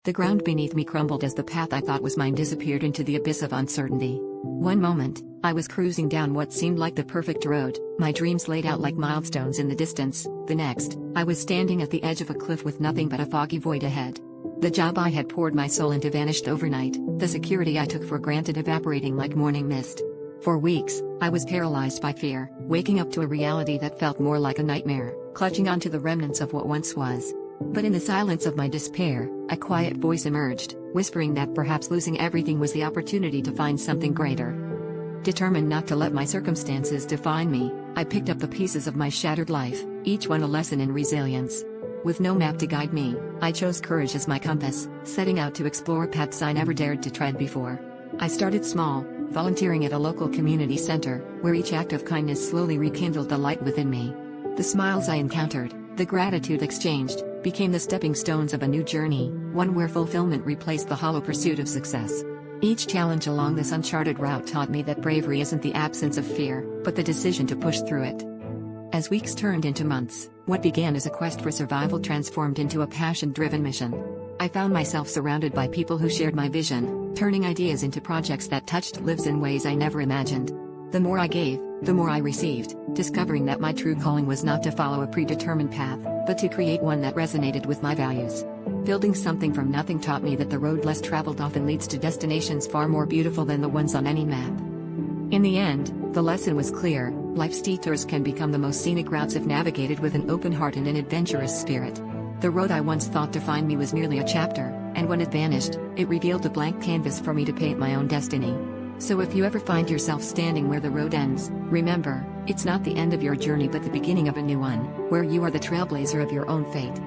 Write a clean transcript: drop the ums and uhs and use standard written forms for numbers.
The ground beneath me crumbled as the path I thought was mine disappeared into the abyss of uncertainty. One moment, I was cruising down what seemed like the perfect road, my dreams laid out like milestones in the distance. The next, I was standing at the edge of a cliff with nothing but a foggy void ahead. The job I had poured my soul into vanished overnight, the security I took for granted evaporating like morning mist. For weeks, I was paralyzed by fear, waking up to a reality that felt more like a nightmare, clutching onto the remnants of what once was. But in the silence of my despair, a quiet voice emerged, whispering that perhaps losing everything was the opportunity to find something greater. Determined not to let my circumstances define me, I picked up the pieces of my shattered life, each one a lesson in resilience. With no map to guide me, I chose courage as my compass, setting out to explore paths I never dared to tread before. I started small, volunteering at a local community center, where each act of kindness slowly rekindled the light within me. The smiles I encountered, the gratitude exchanged, became the stepping stones of a new journey, one where fulfillment replaced the hollow pursuit of success. Each challenge along this uncharted route taught me that bravery isn't the absence of fear, but the decision to push through it. As weeks turned into months, what began as a quest for survival transformed into a passion-driven mission. I found myself surrounded by people who shared my vision, turning ideas into projects that touched lives in ways I never imagined. The more I gave, the more I received, discovering that my true calling was not to follow a predetermined path, but to create one that resonated with my values. Building something from nothing taught me that the road less traveled often leads to destinations far more beautiful than the ones on any map. In the end, the lesson was clear: life's detours can become the most scenic routes if navigated with an open heart and an adventurous spirit. The road I once thought defined me was merely a chapter, and when it vanished, it revealed a blank canvas for me to paint my own destiny. So if you ever find yourself standing where the road ends, remember, it's not the end of your journey but the beginning of a new one, where you are the trailblazer of your own fate.